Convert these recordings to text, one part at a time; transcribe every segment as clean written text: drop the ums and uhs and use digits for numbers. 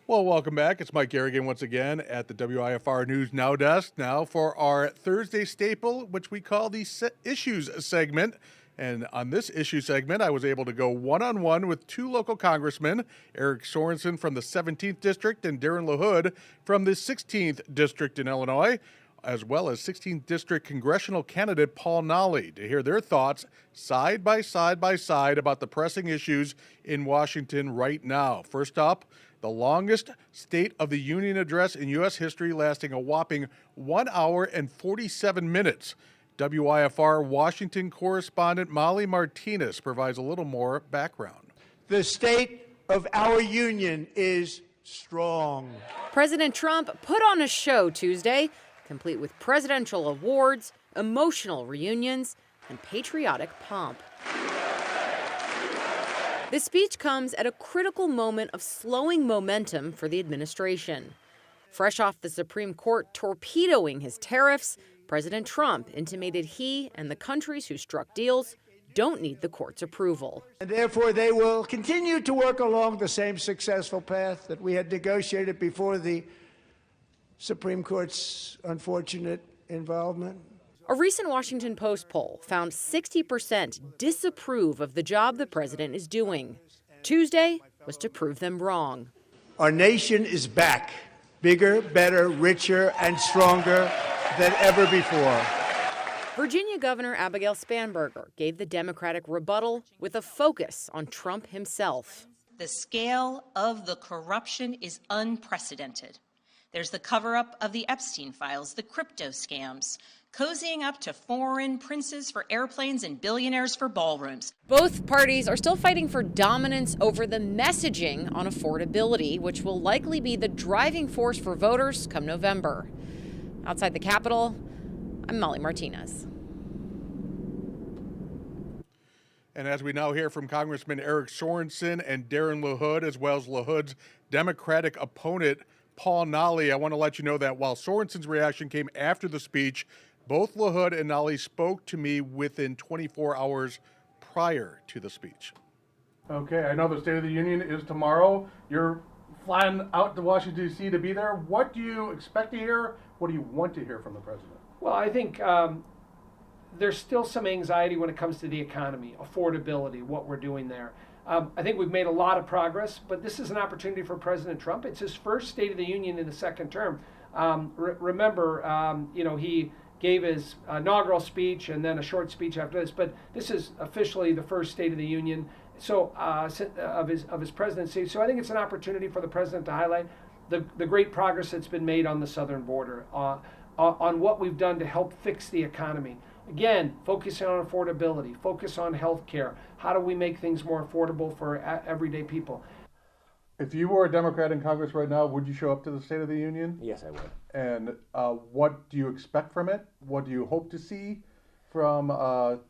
Well, welcome back. It's Mike Garrigan once again at the WIFR News Now desk. Now for our Thursday staple, which we call the Issues segment. And on this issue segment, I was able to go one-on-one with two local congressmen, Eric Sorensen from the 17th District and Darren LaHood from the 16th District in Illinois, as well as 16th District congressional candidate Paul Nally, to hear their thoughts side by side about the pressing issues in Washington right now. First up, the longest State of the Union address in U.S. history, lasting a whopping 1 hour and 47 minutes. WIFR Washington correspondent Molly Martinez provides a little more background. The state of our union is strong. President Trump put on a show Tuesday, complete with presidential awards, emotional reunions, and patriotic pomp. The speech comes at a critical moment of slowing momentum for the administration. Fresh off the Supreme Court torpedoing his tariffs, President Trump intimated he and the countries who struck deals don't need the court's approval. And therefore, they will continue to work along the same successful path that we had negotiated before the Supreme Court's unfortunate involvement. A recent Washington Post poll found 60% disapprove of the job the president is doing. Tuesday was to prove them wrong. Our nation is back, bigger, better, richer, and stronger than ever before. Virginia Governor Abigail Spanberger gave the Democratic rebuttal with a focus on Trump himself. The scale of the corruption is unprecedented. There's the cover-up of the Epstein files, the crypto scams, cozying up to foreign princes for airplanes and billionaires for ballrooms. Both parties are still fighting for dominance over the messaging on affordability, which will likely be the driving force for voters come November. Outside the Capitol, I'm Molly Martinez. And as we now hear from Congressman Eric Sorensen and Darren LaHood, as well as LaHood's Democratic opponent, Paul Nally, I want to let you know that while Sorensen's reaction came after the speech, both LaHood and Nally spoke to me within 24 hours prior to the speech. Okay, I know the State of the Union is tomorrow. You're flying out to Washington, D.C. to be there. What do you expect to hear? What do you want to hear from the president? Well, I think there's still some anxiety when it comes to the economy, affordability, what we're doing there. I think we've made a lot of progress, but this is an opportunity for President Trump. It's his first State of the Union in the second term. Remember, he gave his inaugural speech and then a short speech after this, but this is officially the first State of the Union of his presidency. So I think it's an opportunity for the president to highlight the great progress that's been made on the southern border, on what we've done to help fix the economy. Again, focusing on affordability, focus on health care. How do we make things more affordable for everyday people? If you were a Democrat in Congress right now, would you show up to the State of the Union? Yes, I would. And what do you expect from it? What do you hope to see from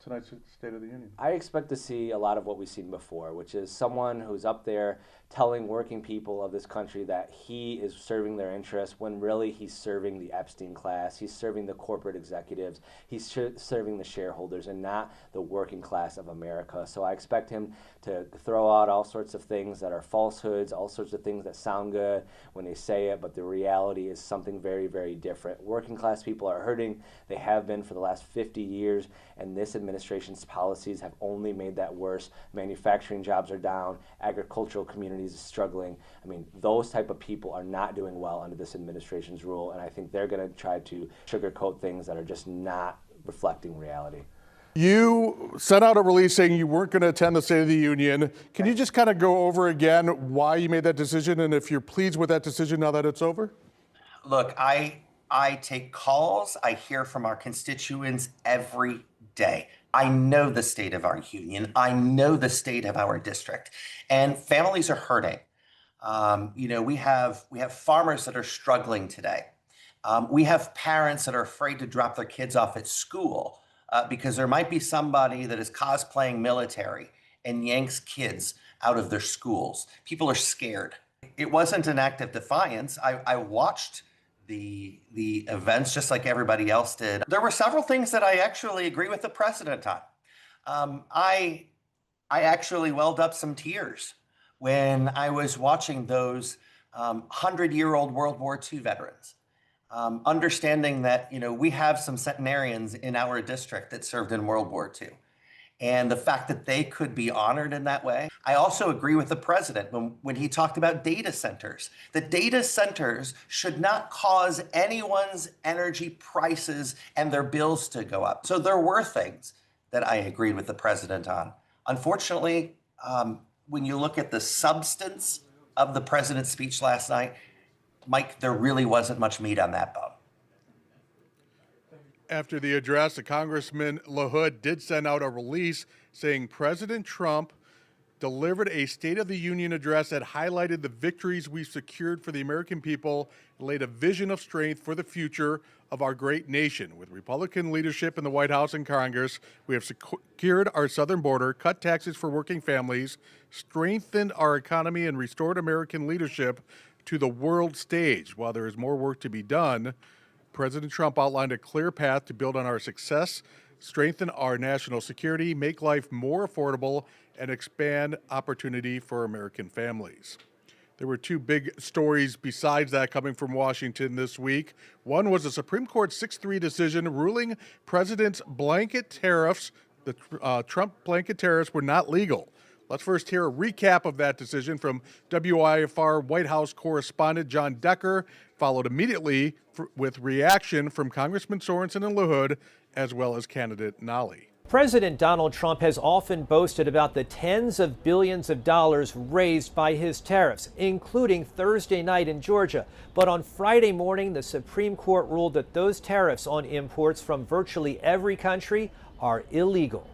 tonight's State of the Union? I expect to see a lot of what we've seen before, which is someone who's up there telling working people of this country that he is serving their interests when really he's serving the Epstein class, he's serving the corporate executives, he's serving the shareholders and not the working class of America. So I expect him to throw out all sorts of things that are falsehoods, all sorts of things that sound good when they say it, but the reality is something very, very different. Working class people are hurting. They have been for the last 50 years, and this administration's policies have only made that worse. Manufacturing jobs are down, agricultural communities is struggling. I mean, those type of people are not doing well under this administration's rule, and I think they're going to try to sugarcoat things that are just not reflecting reality. You sent out a release saying you weren't going to attend the State of the Union. Can you just kind of go over again why you made that decision and if you're pleased with that decision now that it's over? Look, I take calls. I hear from our constituents every day. I know the state of our union. I know the state of our district, and families are hurting. We have farmers that are struggling today. We have parents that are afraid to drop their kids off at school because there might be somebody that is cosplaying military and yanks kids out of their schools. People are scared. It wasn't an act of defiance. I watched the events just like everybody else did. There were several things that I actually agree with the president on. I actually welled up some tears when I was watching those 100-year-old World War II veterans. Understanding that, we have some centenarians in our district that served in World War II. And the fact that they could be honored in that way. I also agree with the president when he talked about data centers. The data centers should not cause anyone's energy prices and their bills to go up. So there were things that I agreed with the president on. Unfortunately, when you look at the substance of the president's speech last night, Mike, there really wasn't much meat on that bone. After the address, Congressman LaHood did send out a release saying President Trump delivered a State of the Union address that highlighted the victories we've secured for the American people and laid a vision of strength for the future of our great nation. With Republican leadership in the White House and Congress, we have secured our southern border, cut taxes for working families, strengthened our economy, and restored American leadership to the world stage. While there is more work to be done, President Trump outlined a clear path to build on our success, strengthen our national security, make life more affordable, and expand opportunity for American families. There were two big stories besides that coming from Washington this week. One was a Supreme Court 6-3 decision ruling President's blanket tariffs, the Trump blanket tariffs, were not legal. Let's first hear a recap of that decision from WIFR White House correspondent John Decker, followed immediately with reaction from Congressman Sorensen and LaHood, as well as candidate Nally. President Donald Trump has often boasted about the tens of billions of dollars raised by his tariffs, including Thursday night in Georgia. But on Friday morning, the Supreme Court ruled that those tariffs on imports from virtually every country are illegal.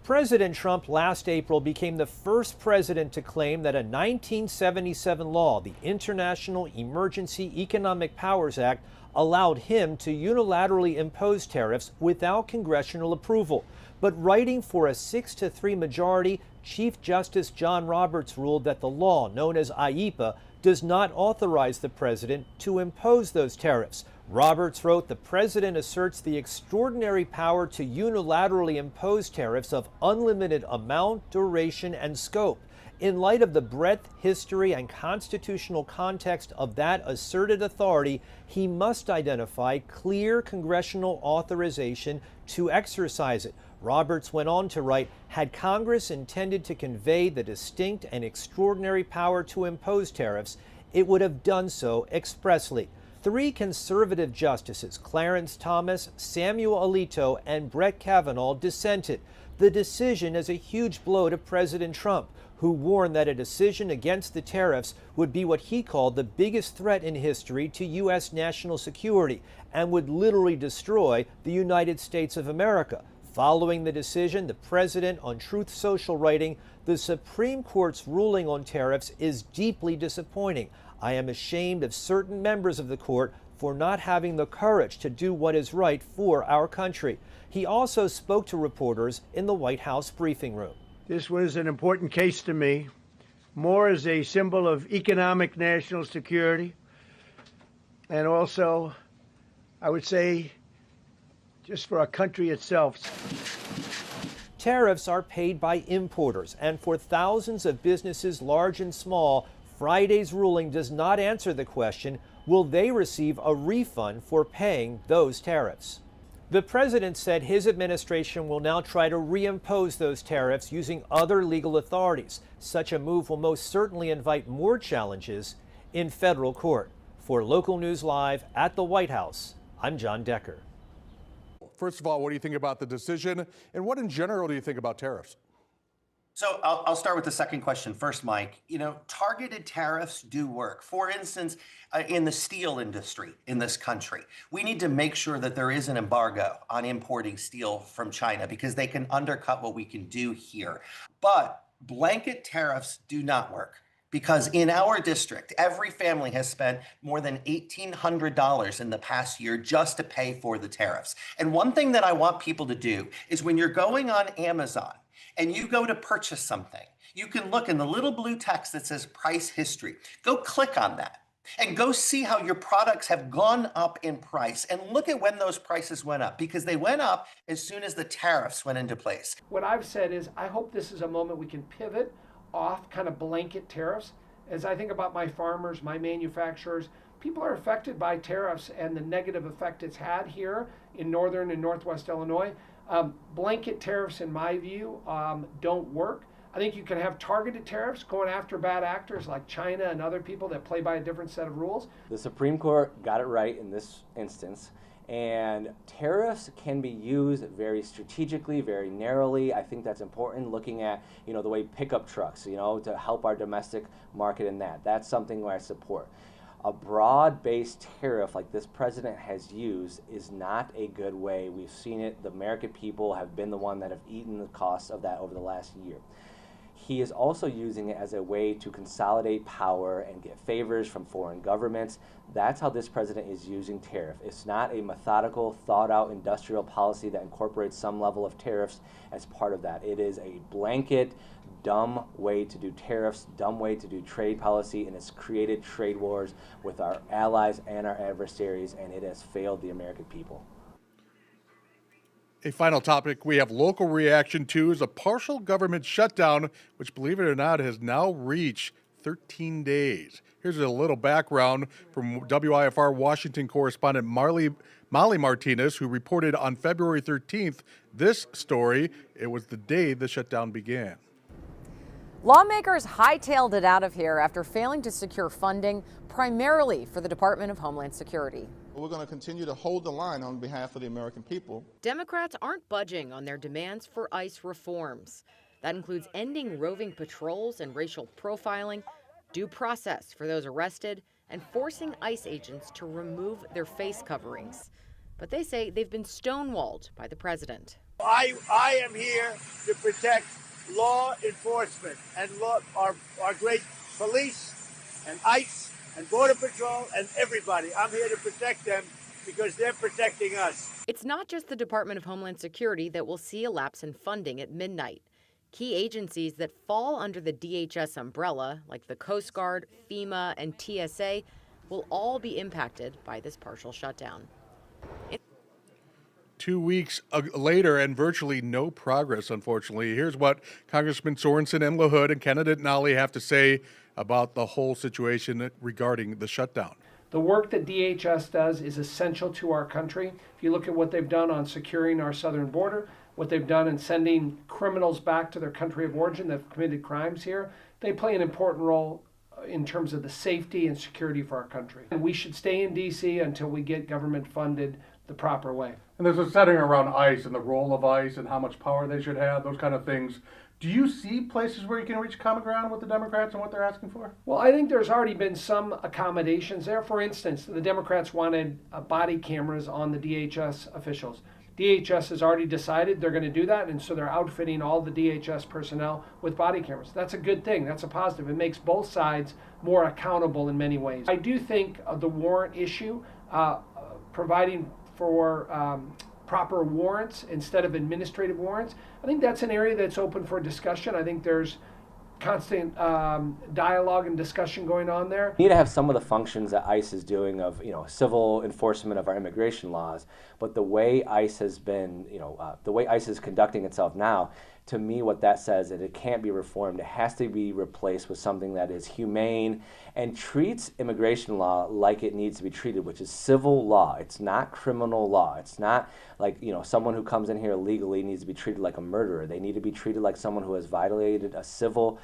President Trump last April became the first president to claim that a 1977 law, the International Emergency Economic Powers Act, allowed him to unilaterally impose tariffs without congressional approval. But writing for a 6-3 majority, Chief Justice John Roberts ruled that the law, known as IEEPA, does not authorize the president to impose those tariffs. Roberts wrote, the president asserts the extraordinary power to unilaterally impose tariffs of unlimited amount, duration, and scope. In light of the breadth, history, and constitutional context of that asserted authority, he must identify clear congressional authorization to exercise it. Roberts went on to write, had Congress intended to convey the distinct and extraordinary power to impose tariffs, it would have done so expressly. 3 conservative justices, Clarence Thomas, Samuel Alito, and Brett Kavanaugh, dissented. The decision is a huge blow to President Trump, who warned that a decision against the tariffs would be what he called the biggest threat in history to U.S. national security and would literally destroy the United States of America. Following the decision, the president on Truth Social writing, the Supreme Court's ruling on tariffs is deeply disappointing. I am ashamed of certain members of the court for not having the courage to do what is right for our country. He also spoke to reporters in the White House briefing room. This was an important case to me, more as a symbol of economic national security, and also, I would say, just for our country itself. Tariffs are paid by importers, and for thousands of businesses, large and small, Friday's ruling does not answer the question, will they receive a refund for paying those tariffs? The president said his administration will now try to reimpose those tariffs using other legal authorities. Such a move will most certainly invite more challenges in federal court. For Local News Live at the White House, I'm John Decker. First of all, what do you think about the decision, and what in general do you think about tariffs? So I'll start with the second question first, Mike. Targeted tariffs do work. For instance, in the steel industry in this country, we need to make sure that there is an embargo on importing steel from China because they can undercut what we can do here. But blanket tariffs do not work. Because in our district, every family has spent more than $1,800 in the past year just to pay for the tariffs. And one thing that I want people to do is when you're going on Amazon and you go to purchase something, you can look in the little blue text that says price history. Go click on that and go see how your products have gone up in price and look at when those prices went up because they went up as soon as the tariffs went into place. What I've said is I hope this is a moment we can pivot off kind of blanket tariffs as I think about my farmers, my manufacturers, people are affected by tariffs and the negative effect it's had here in northern and northwest Illinois. Blanket tariffs, in my view, don't work. I think you can have targeted tariffs going after bad actors like China and other people that play by a different set of rules. The Supreme Court got it right in this instance. And tariffs can be used very strategically, very narrowly. I think that's important, looking at, the way pickup trucks, to help our domestic market in that. That's something where I support. A broad-based tariff like this president has used is not a good way. We've seen it. The American people have been the one that have eaten the costs of that over the last year. He is also using it as a way to consolidate power and get favors from foreign governments. That's how this president is using tariff. It's not a methodical, thought-out industrial policy that incorporates some level of tariffs as part of that. It is a blanket, dumb way to do tariffs, dumb way to do trade policy, and it's created trade wars with our allies and our adversaries, and it has failed the American people. A final topic we have local reaction to is a partial government shutdown, which, believe it or not, has now reached 13 days. Here's a little background from WIFR Washington correspondent Molly Martinez, who reported on February 13th this story. It was the day the shutdown began. Lawmakers hightailed it out of here after failing to secure funding primarily for the Department of Homeland Security. We're going to continue to hold the line on behalf of the American people. Democrats aren't budging on their demands for ICE reforms. That includes ending roving patrols and racial profiling, due process for those arrested, and forcing ICE agents to remove their face coverings. But they say they've been stonewalled by the president. I am here to protect law enforcement and our great police and ICE and Border Patrol and everybody. I'm here to protect them because they're protecting us. It's not just the Department of Homeland Security that will see a lapse in funding at midnight. Key agencies that fall under the DHS umbrella, like the Coast Guard, FEMA, and TSA, will all be impacted by this partial shutdown. 2 weeks later and virtually no progress, unfortunately. Here's what Congressman Sorensen and LaHood and candidate Nally have to say about the whole situation regarding the shutdown. The work that DHS does is essential to our country. If you look at what they've done on securing our southern border, what they've done in sending criminals back to their country of origin that have committed crimes here, they play an important role in terms of the safety and security for our country. And we should stay in D.C. until we get government funded the proper way. And there's a setting around ICE and the role of ICE and how much power they should have, those kind of things. Do you see places where you can reach common ground with the Democrats and what they're asking for? Well, I think there's already been some accommodations there. For instance, the Democrats wanted body cameras on the DHS officials. DHS has already decided they're going to do that, and so they're outfitting all the DHS personnel with body cameras. That's a good thing. That's a positive. It makes both sides more accountable in many ways. I do think the warrant issue, providing for proper warrants instead of administrative warrants, I think that's an area that's open for discussion. I think there's constant dialogue and discussion going on there. We need to have some of the functions that ICE is doing of, civil enforcement of our immigration laws, but the way ICE has been, the way ICE is conducting itself now, to me, what that says is it can't be reformed. It has to be replaced with something that is humane and treats immigration law like it needs to be treated, which is civil law. It's not criminal law. It's not like, someone who comes in here illegally needs to be treated like a murderer. They need to be treated like someone who has violated a civil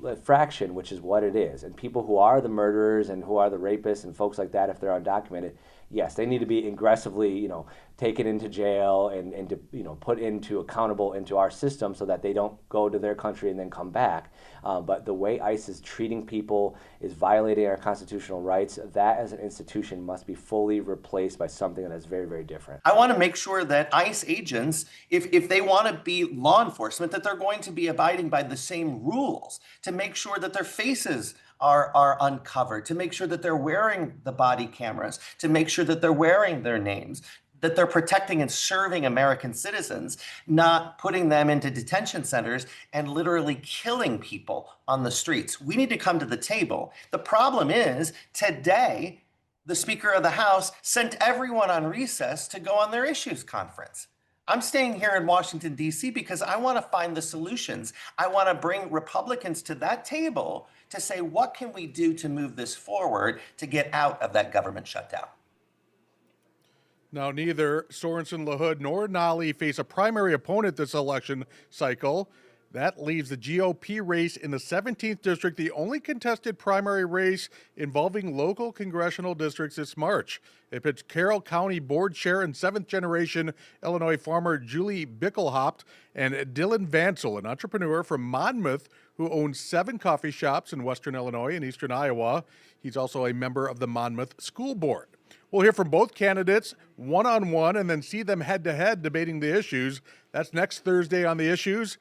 infraction, which is what it is. And people who are the murderers and who are the rapists and folks like that, if they're undocumented, yes, they need to be aggressively, taken into jail and to, put into accountable into our system so that they don't go to their country and then come back. But the way ICE is treating people is violating our constitutional rights. That as an institution must be fully replaced by something that is very, very different. I want to make sure that ICE agents, if they want to be law enforcement, that they're going to be abiding by the same rules to make sure that their faces are uncovered, to make sure that they're wearing the body cameras, to make sure that they're wearing their names, that they're protecting and serving American citizens, not putting them into detention centers and literally killing people on the streets. We need to come to the table. The problem is today, the Speaker of the House sent everyone on recess to go on their issues conference. I'm staying here in Washington, D.C. because I want to find the solutions. I want to bring Republicans to that table to say, what can we do to move this forward to get out of that government shutdown? Now, neither Sorensen, LaHood, nor Nolly face a primary opponent this election cycle. That leaves the GOP race in the 17th district, the only contested primary race involving local congressional districts this March. It pits Carroll County Board Chair and seventh-generation Illinois farmer Julie Bickelhaupt and Dylan Vansel, an entrepreneur from Monmouth who owns 7 coffee shops in western Illinois and eastern Iowa. He's also a member of the Monmouth School Board. We'll hear from both candidates one-on-one and then see them head-to-head debating the issues. That's next Thursday on The Issues.